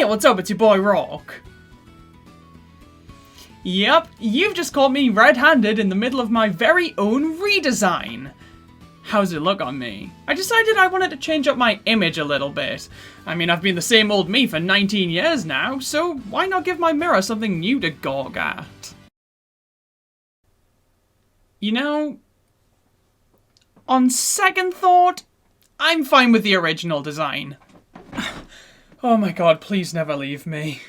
what's up? It's your boy Rawk. Yep, you've just caught me red-handed in the middle of my very own redesign. How's it look on me? I decided I wanted to change up my image a little bit. I mean, I've been the same old me for 19 years now, so why not give my mirror something new to gawk at? You know, on second thought, I'm fine with the original design. Oh my god, please never leave me.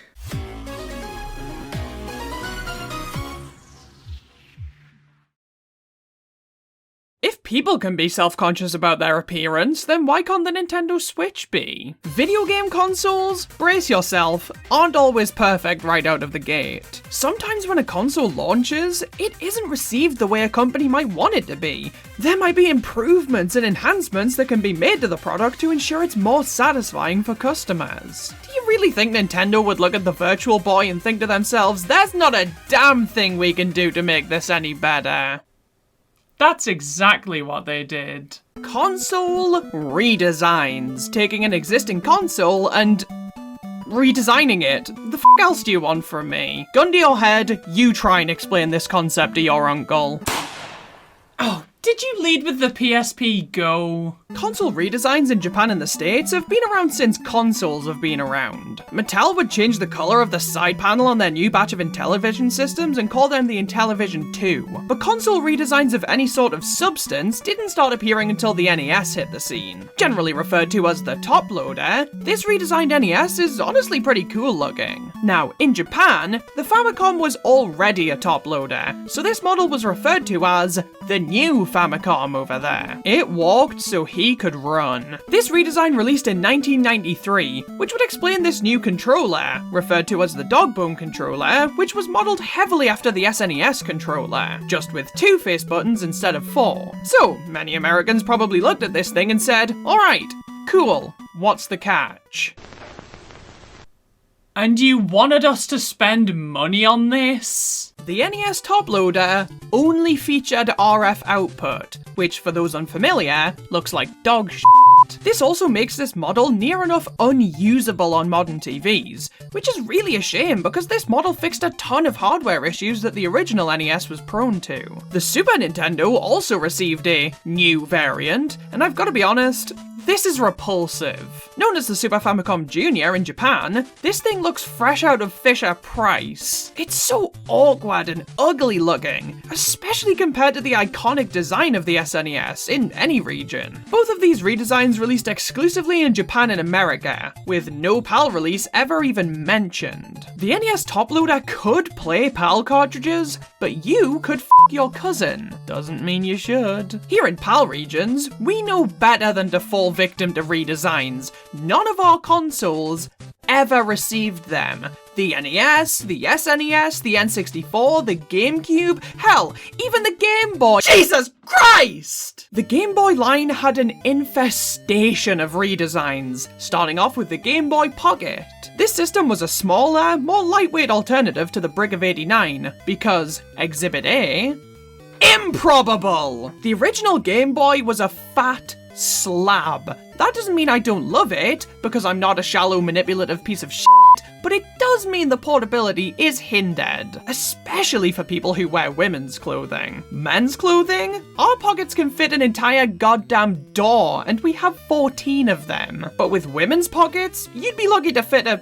If people can be self-conscious about their appearance, then why can't the Nintendo Switch be? Video game consoles, brace yourself, aren't always perfect right out of the gate. Sometimes when a console launches, it isn't received the way a company might want it to be. There might be improvements and enhancements that can be made to the product to ensure it's more satisfying for customers. Do you really think Nintendo would look at the Virtual Boy and think to themselves, there's not a damn thing we can do to make this any better? That's exactly what they did. Console redesigns. Taking an existing console and redesigning it. The f*** else do you want from me? Gun to your head, you try and explain this concept to your uncle. Oh, did you lead with the PSP Go? Console redesigns in Japan and the States have been around since consoles have been around. Mattel would change the colour of the side panel on their new batch of Intellivision systems and call them the Intellivision 2. But console redesigns of any sort of substance didn't start appearing until the NES hit the scene. Generally referred to as the top loader, this redesigned NES is honestly pretty cool looking. Now, in Japan, the Famicom was already a top loader, so this model was referred to as the new Famicom over there. It walked so he could run. This redesign released in 1993, which would explain this new controller, referred to as the Dogbone controller, which was modelled heavily after the SNES controller, just with 2 face buttons instead of 4. So, many Americans probably looked at this thing and said, alright, cool, what's the catch? And you wanted us to spend money on this? The NES top loader only featured RF output, which for those unfamiliar, looks like dog shit. This also makes this model near enough unusable on modern TVs, which is really a shame because this model fixed a ton of hardware issues that the original NES was prone to. The Super Nintendo also received a new variant, and I've got to be honest, this is repulsive. Known as the Super Famicom Jr. in Japan, this thing looks fresh out of Fisher-Price. It's so awkward and ugly looking, especially compared to the iconic design of the SNES in any region. Both of these redesigns released exclusively in Japan and America, with no PAL release ever even mentioned. The NES top loader could play PAL cartridges, but you could f*** your cousin. Doesn't mean you should. Here in PAL regions, we know better than to fall victim to redesigns. None of our consoles ever received them. The NES, the SNES, the N64, the GameCube, hell, even the Game Boy. Jesus Christ! The Game Boy line had an infestation of redesigns, starting off with the Game Boy Pocket. This system was a smaller, more lightweight alternative to the Brick of 89, because Exhibit A, improbable! The original Game Boy was a fat slab. That doesn't mean I don't love it, because I'm not a shallow, manipulative piece of shit, but it does mean the portability is hindered, especially for people who wear women's clothing. Men's clothing? Our pockets can fit an entire goddamn door, and we have 14 of them. But with women's pockets, you'd be lucky to fit a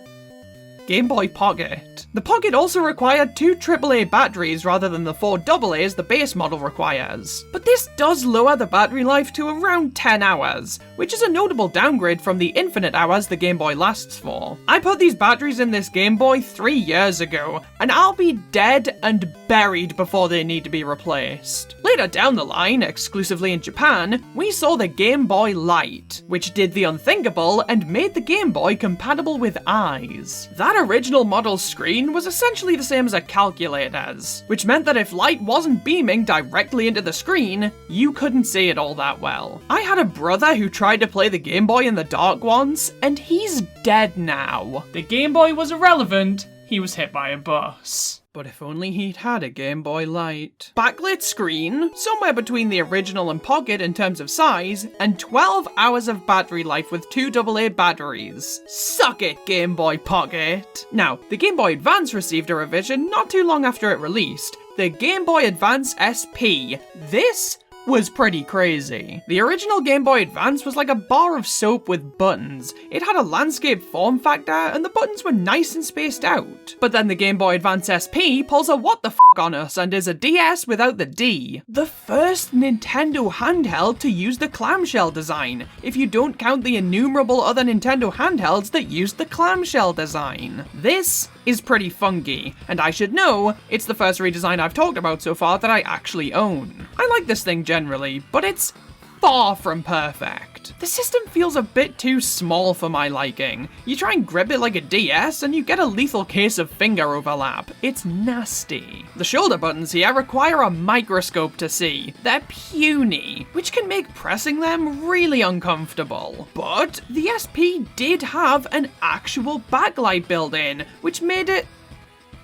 Game Boy Pocket. The Pocket also required 2 AAA batteries rather than the 4 AA's the base model requires. But this does lower the battery life to around 10 hours, which is a notable downgrade from the infinite hours the Game Boy lasts for. I put these batteries in this Game Boy 3 years ago, and I'll be dead and buried before they need to be replaced. Later down the line, exclusively in Japan, we saw the Game Boy Light, which did the unthinkable and made the Game Boy compatible with eyes. That original model's screen was essentially the same as a calculator's, which meant that if light wasn't beaming directly into the screen, you couldn't see it all that well. I had a brother who tried to play the Game Boy in the dark once, and he's dead now. The Game Boy was irrelevant, he was hit by a bus. But if only he'd had a Game Boy Light. Backlit screen, somewhere between the original and Pocket in terms of size, and 12 hours of battery life with 2 AA batteries. Suck it, Game Boy Pocket! Now, the Game Boy Advance received a revision not too long after it released, the Game Boy Advance SP. This was pretty crazy. The original Game Boy Advance was like a bar of soap with buttons. It had a landscape form factor, and the buttons were nice and spaced out. But then the Game Boy Advance SP pulls a what the f on us and is a DS without the D. The first Nintendo handheld to use the clamshell design, if you don't count the innumerable other Nintendo handhelds that used the clamshell design. This is pretty funky, and I should know, it's the first redesign I've talked about so far that I actually own. I like this thing generally, but it's far from perfect. The system feels a bit too small for my liking. You try and grip it like a DS and you get a lethal case of finger overlap. It's nasty. The shoulder buttons here require a microscope to see. They're puny, which can make pressing them really uncomfortable. But the SP did have an actual backlight built in, which made it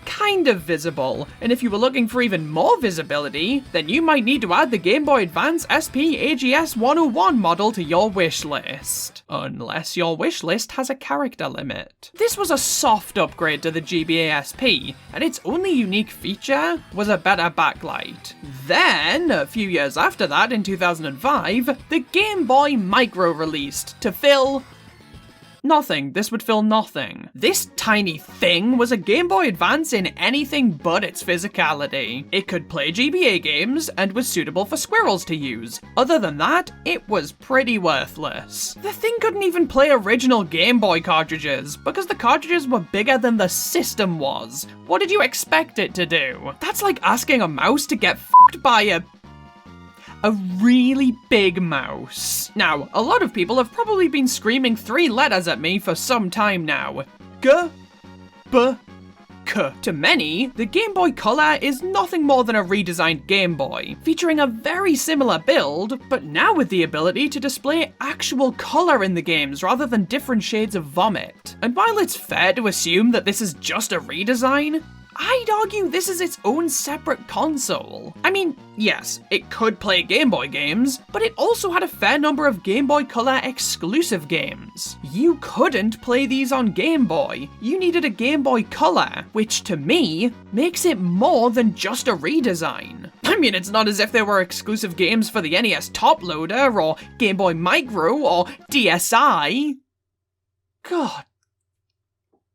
kind of visible, and if you were looking for even more visibility, then you might need to add the Game Boy Advance SP AGS 101 model to your wish list. Unless your wish list has a character limit. This was a soft upgrade to the GBA SP, and its only unique feature was a better backlight. Then, a few years after that, in 2005, the Game Boy Micro released to fill nothing. This would fill nothing. This tiny thing was a Game Boy Advance in anything but its physicality. It could play GBA games and was suitable for squirrels to use. Other than that, it was pretty worthless. The thing couldn't even play original Game Boy cartridges because the cartridges were bigger than the system was. What did you expect it to do? That's like asking a mouse to get f***ed by a really big mouse. Now, a lot of people have probably been screaming 3 letters at me for some time now. G-B-K. To many, the Game Boy Color is nothing more than a redesigned Game Boy, featuring a very similar build, but now with the ability to display actual color in the games rather than different shades of vomit. And while it's fair to assume that this is just a redesign, I'd argue this is its own separate console. I mean, yes, it could play Game Boy games, but it also had a fair number of Game Boy Color exclusive games. You couldn't play these on Game Boy. You needed a Game Boy Color, which to me makes it more than just a redesign. I mean, it's not as if there were exclusive games for the NES Top Loader or Game Boy Micro or DSi. God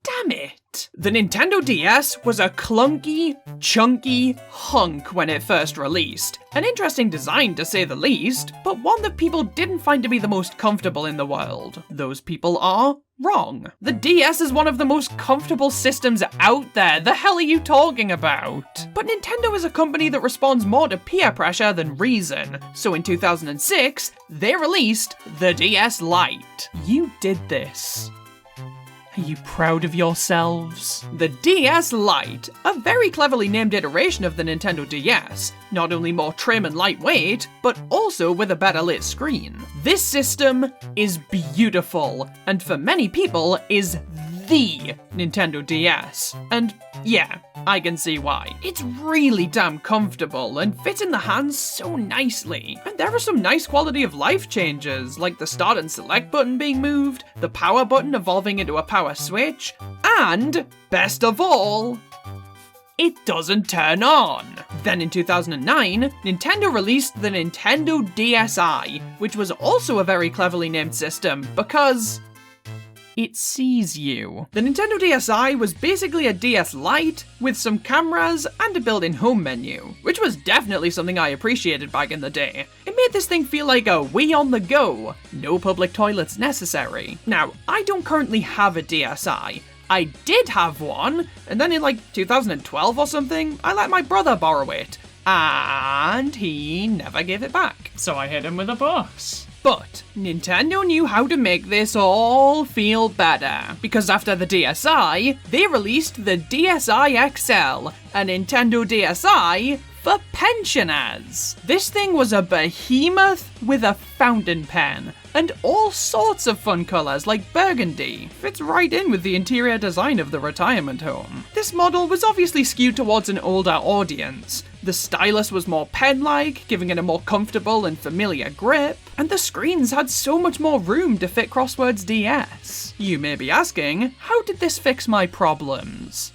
damn it. The Nintendo DS was a clunky, chunky hunk when it first released. An interesting design to say the least, but one that people didn't find to be the most comfortable in the world. Those people are wrong. The DS is one of the most comfortable systems out there. The hell are you talking about? But Nintendo is a company that responds more to peer pressure than reason. So in 2006, they released the DS Lite. You did this. Are you proud of yourselves? The DS Lite, a very cleverly named iteration of the Nintendo DS, not only more trim and lightweight, but also with a better lit screen. This system is beautiful, and for many people is the Nintendo DS. And yeah, I can see why. It's really damn comfortable and fits in the hands so nicely. And there are some nice quality of life changes, like the start and select button being moved, the power button evolving into a power switch, and, best of all, it doesn't turn on. Then in 2009, Nintendo released the Nintendo DSi, which was also a very cleverly named system because it sees you. The Nintendo DSi was basically a DS Lite with some cameras and a built-in home menu, which was definitely something I appreciated back in the day. It made this thing feel like a Wii on the go, no public toilets necessary. Now, I don't currently have a DSi. I did have one, and then in like 2012 or something, I let my brother borrow it, and he never gave it back. So I hit him with a bus. But Nintendo knew how to make this all feel better, because after the DSi, they released the DSi XL, a Nintendo DSi for pensioners. This thing was a behemoth with a fountain pen, and all sorts of fun colours like burgundy. Fits right in with the interior design of the retirement home. This model was obviously skewed towards an older audience. The stylus was more pen-like, giving it a more comfortable and familiar grip, and the screens had so much more room to fit Crossword's DS. You may be asking, how did this fix my problems?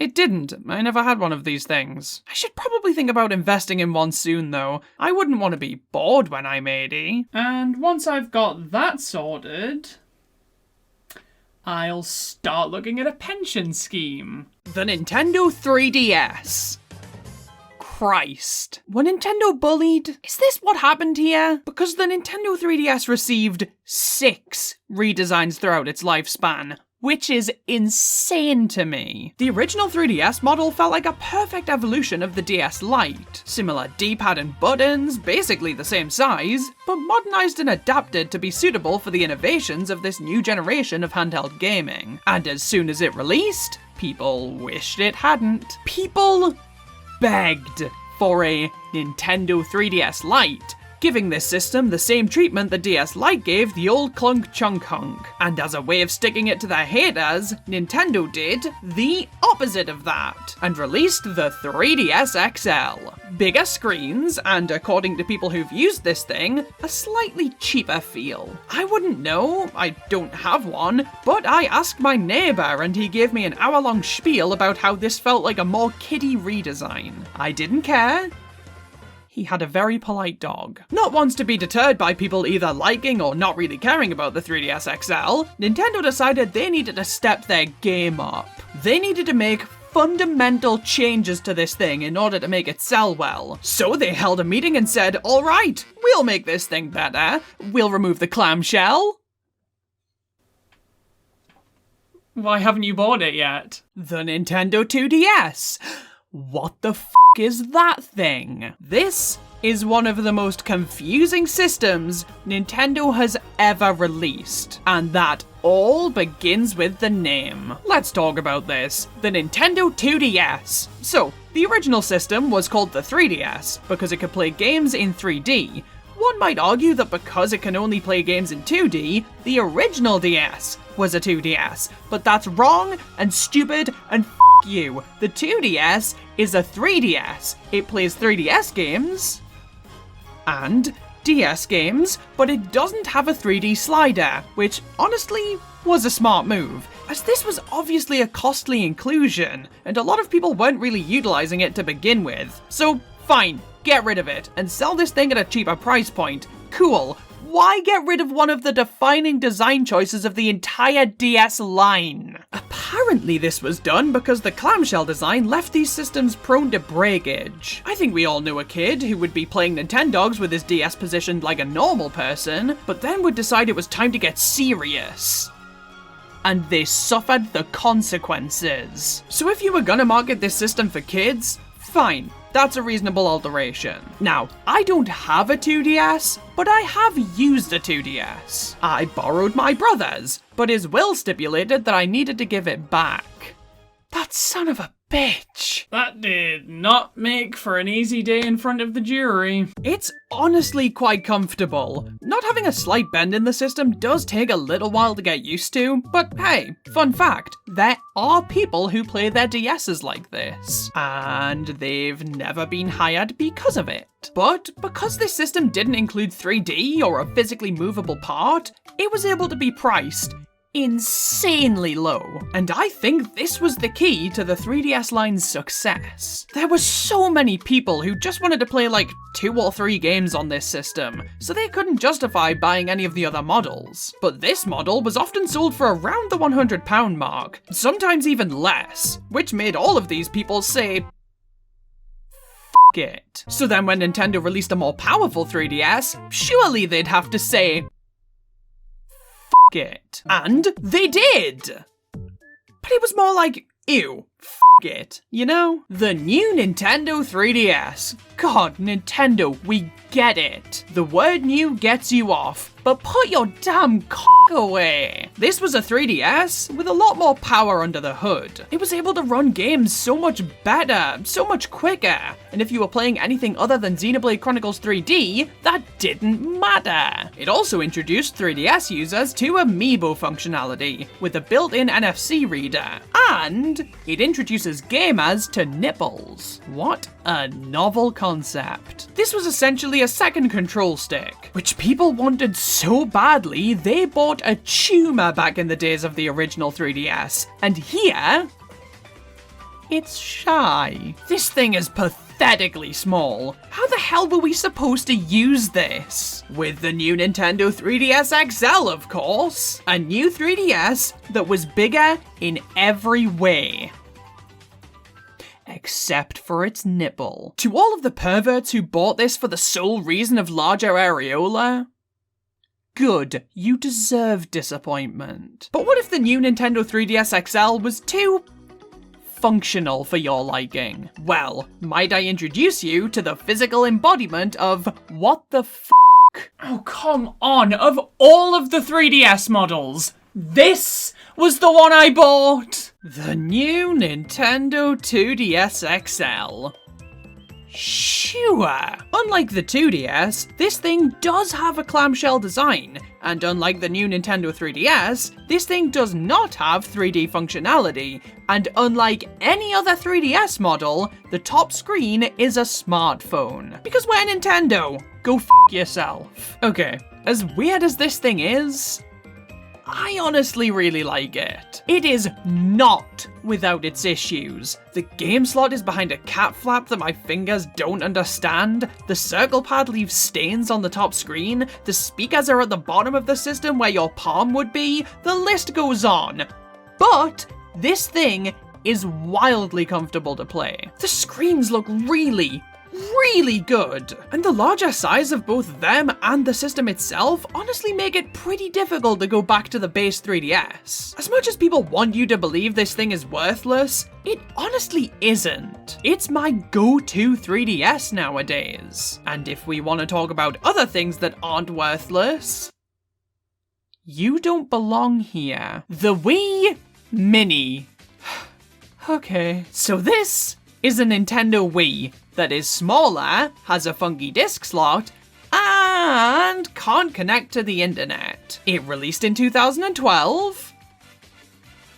It didn't. I never had one of these things. I should probably think about investing in one soon though. I wouldn't want to be bored when I'm 80. And once I've got that sorted, I'll start looking at a pension scheme. The Nintendo 3DS. Christ. Were Nintendo bullied? Is this what happened here? Because the Nintendo 3DS received 6 redesigns throughout its lifespan, which is insane to me. The original 3DS model felt like a perfect evolution of the DS Lite. Similar D-pad and buttons, basically the same size, but modernized and adapted to be suitable for the innovations of this new generation of handheld gaming. And as soon as it released, people wished it hadn't. People begged for a Nintendo 3DS Lite, giving this system the same treatment the DS Lite gave the old Clunk Chunk Hunk. And as a way of sticking it to their haters, Nintendo did the opposite of that, and released the 3DS XL. Bigger screens, and according to people who've used this thing, a slightly cheaper feel. I wouldn't know, I don't have one, but I asked my neighbour and he gave me an hour-long spiel about how this felt like a more kiddie redesign. I didn't care. He had a very polite dog. Not once to be deterred by people either liking or not really caring about the 3DS XL, Nintendo decided they needed to step their game up. They needed to make fundamental changes to this thing in order to make it sell well. So they held a meeting and said, alright, we'll make this thing better. We'll remove the clamshell. Why haven't you bought it yet? The Nintendo 2DS. What the f*** is that thing? This is one of the most confusing systems Nintendo has ever released, and that all begins with the name. Let's talk about this. The Nintendo 2DS. So, the original system was called the 3DS because it could play games in 3D. One might argue that because it can only play games in 2D, the original DS was a 2DS, but that's wrong and stupid and f*** you. The 2DS is a 3DS. It plays 3DS games and DS games, but it doesn't have a 3D slider, which honestly was a smart move, as this was obviously a costly inclusion, and a lot of people weren't really utilizing it to begin with. So fine, get rid of it, and sell this thing at a cheaper price point. Cool. Why get rid of one of the defining design choices of the entire DS line? Apparently this was done because the clamshell design left these systems prone to breakage. I think we all knew a kid who would be playing Nintendogs with his DS positioned like a normal person, but then would decide it was time to get serious. And they suffered the consequences. So if you were gonna market this system for kids, fine. That's a reasonable alteration. Now, I don't have a 2DS, but I have used a 2DS. I borrowed my brother's, but his will stipulated that I needed to give it back. That son of a bitch. That did not make for an easy day in front of the jury. It's honestly quite comfortable. Not having a slight bend in the system does take a little while to get used to, but hey, fun fact, there are people who play their DSs like this, and they've never been hired because of it. But because this system didn't include 3D or a physically movable part, it was able to be priced insanely low, and I think this was the key to the 3DS line's success. There were so many people who just wanted to play like 2 or 3 games on this system, so they couldn't justify buying any of the other models. But this model was often sold for around the £100 mark, sometimes even less, which made all of these people say, F*** it. So then when Nintendo released a more powerful 3DS, surely they'd have to say, it. And they did! But it was more like, ew, it, you know? The new Nintendo 3DS. God, Nintendo, we get it. The word new gets you off, but put your damn cock away. This was a 3DS with a lot more power under the hood. It was able to run games so much better, so much quicker, and if you were playing anything other than Xenoblade Chronicles 3D, that didn't matter. It also introduced 3DS users to amiibo functionality, with a built-in NFC reader, and it introduces gamers to nipples. What a novel concept. This was essentially a second control stick, which people wanted so badly they bought a tumor back in the days of the original 3DS, and here, it's shy. This thing is pathetically small. How the hell were we supposed to use this? With the new Nintendo 3DS XL, of course. A new 3DS that was bigger in every way. Except for its nipple. To all of the perverts who bought this for the sole reason of larger areola, good, you deserve disappointment. But what if the new Nintendo 3DS XL was too functional for your liking? Well, might I introduce you to the physical embodiment of what the f***? Oh, come on, of all of the 3DS models, this was the one I bought! The new Nintendo 2DS XL. Sure. Unlike the 2DS, this thing does have a clamshell design, and unlike the new Nintendo 3DS, this thing does not have 3D functionality, and unlike any other 3DS model, the top screen is a smartphone. Because we're Nintendo. Go f*** yourself. Okay, as weird as this thing is, I honestly really like it. It is not without its issues. The game slot is behind a cat flap that my fingers don't understand. The circle pad leaves stains on the top screen. The speakers are at the bottom of the system where your palm would be. The list goes on. But this thing is wildly comfortable to play. The screens look really good. And the larger size of both them and the system itself honestly make it pretty difficult to go back to the base 3DS. As much as people want you to believe this thing is worthless, it honestly isn't. It's my go-to 3DS nowadays. And if we want to talk about other things that aren't worthless, you don't belong here. The Wii Mini. Okay, so this is a Nintendo Wii that is smaller, has a funky disc slot, and can't connect to the internet. It released in 2012.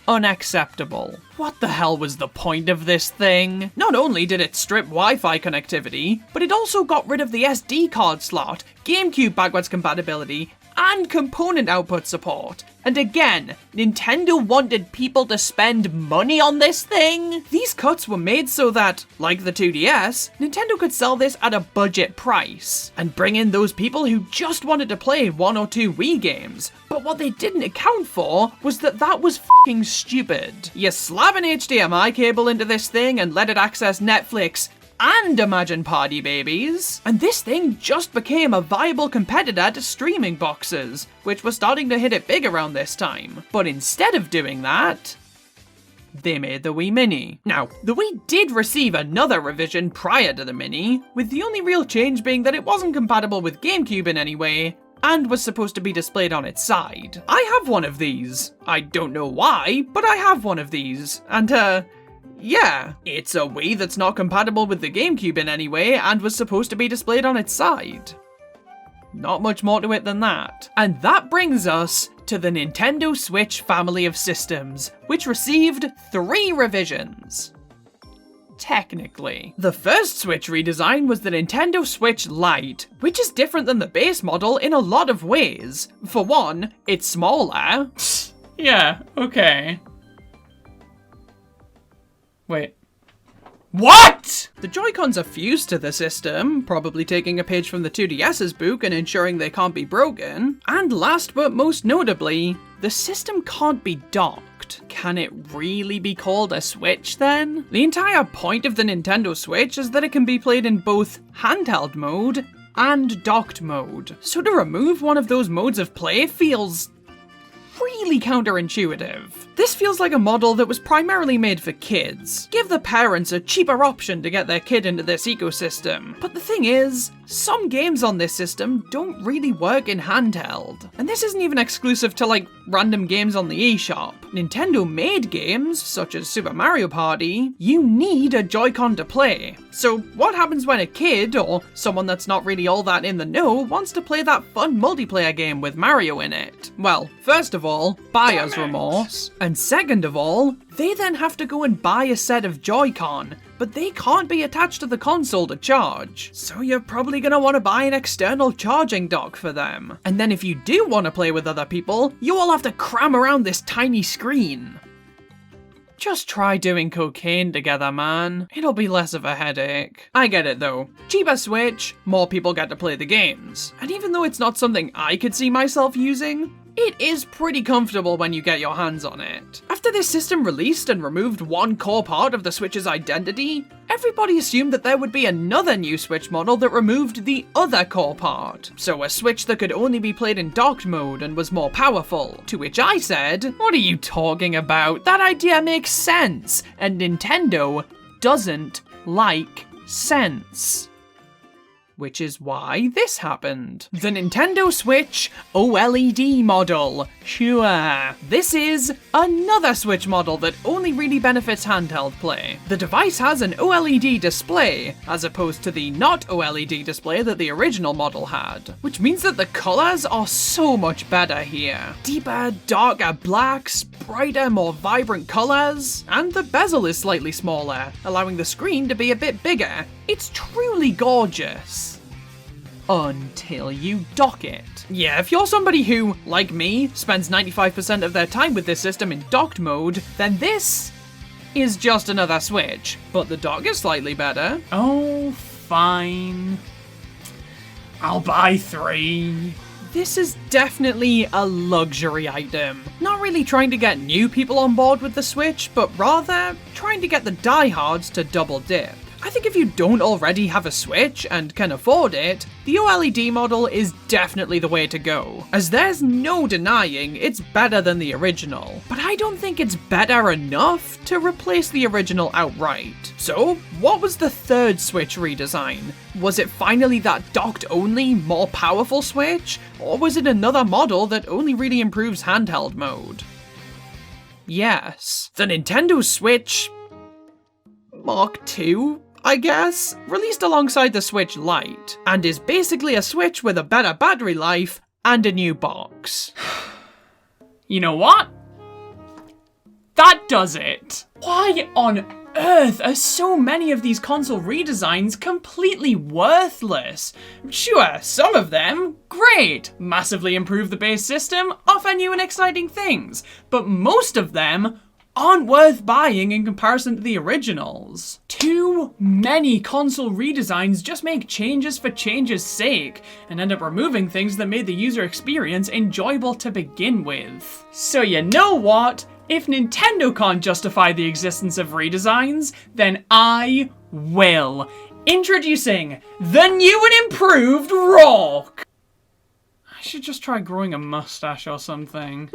Unacceptable. What the hell was the point of this thing? Not only did it strip Wi-Fi connectivity, but it also got rid of the SD card slot, GameCube backwards compatibility, and component output support. And again, Nintendo wanted people to spend money on this thing? These cuts were made so that, like the 2DS, Nintendo could sell this at a budget price, and bring in those people who just wanted to play 1 or 2 Wii games. But what they didn't account for was that that was f***ing stupid. You slap an HDMI cable into this thing and let it access Netflix and Imagine Party Babies, and this thing just became a viable competitor to streaming boxes, which were starting to hit it big around this time. But instead of doing that, they made the Wii Mini. Now, the Wii did receive another revision prior to the Mini, with the only real change being that it wasn't compatible with GameCube in any way, and was supposed to be displayed on its side. I have one of these. I don't know why, but I have one of these, and yeah, it's a Wii that's not compatible with the GameCube in any way and was supposed to be displayed on its side. Not much more to it than that. And that brings us to the Nintendo Switch family of systems, which received 3 revisions. Technically. The first Switch redesign was the Nintendo Switch Lite, which is different than the base model in a lot of ways. For one, it's smaller. Yeah, okay. Wait. What?! The Joy-Cons are fused to the system, probably taking a page from the 2DS's book and ensuring they can't be broken. And last but most notably, the system can't be docked. Can it really be called a Switch then? The entire point of the Nintendo Switch is that it can be played in both handheld mode and docked mode. So to remove one of those modes of play feels really counterintuitive. This feels like a model that was primarily made for kids. Give the parents a cheaper option to get their kid into this ecosystem. But the thing is, some games on this system don't really work in handheld. And this isn't even exclusive to like random games on the eShop. Nintendo made games, such as Super Mario Party, you need a Joy-Con to play. So what happens when a kid, or someone that's not really all that in the know, wants to play that fun multiplayer game with Mario in it? Well, first of all, buyer's remorse. And second of all, they then have to go and buy a set of Joy-Con, but they can't be attached to the console to charge. So you're probably gonna want to buy an external charging dock for them. And then if you do want to play with other people, you all have to cram around this tiny screen. Just try doing cocaine together, man. It'll be less of a headache. I get it though. Cheaper Switch, more people get to play the games. And even though it's not something I could see myself using, it is pretty comfortable when you get your hands on it. After this system released and removed one core part of the Switch's identity, everybody assumed that there would be another new Switch model that removed the other core part. So a Switch that could only be played in docked mode and was more powerful. To which I said, what are you talking about? That idea makes sense, and Nintendo doesn't like sense. Which is why this happened. The Nintendo Switch OLED model. Sure. This is another Switch model that only really benefits handheld play. The device has an OLED display, as opposed to the not OLED display that the original model had. Which means that the colors are so much better here. Deeper, darker blacks, brighter, more vibrant colors, and the bezel is slightly smaller, allowing the screen to be a bit bigger. It's truly gorgeous. Until you dock it. Yeah, if you're somebody who, like me, spends 95% of their time with this system in docked mode, then this is just another Switch. But the dock is slightly better. Oh, fine. I'll buy 3. This is definitely a luxury item. Not really trying to get new people on board with the Switch, but rather trying to get the diehards to double dip. I think if you don't already have a Switch and can afford it, the OLED model is definitely the way to go, as there's no denying it's better than the original. But I don't think it's better enough to replace the original outright. So, what was the third Switch redesign? Was it finally that docked-only, more powerful Switch? Or was it another model that only really improves handheld mode? Yes, the Nintendo Switch Mark II, I guess, released alongside the Switch Lite, and is basically a Switch with a better battery life and a new box. You know what? That does it! Why on earth are so many of these console redesigns completely worthless? Sure, some of them, great, massively improve the base system, offer new and exciting things, but most of them aren't worth buying in comparison to the originals. Too many console redesigns just make changes for change's sake, and end up removing things that made the user experience enjoyable to begin with. So you know what? If Nintendo can't justify the existence of redesigns, then I will. Introducing the new and improved Rawk! I should just try growing a mustache or something.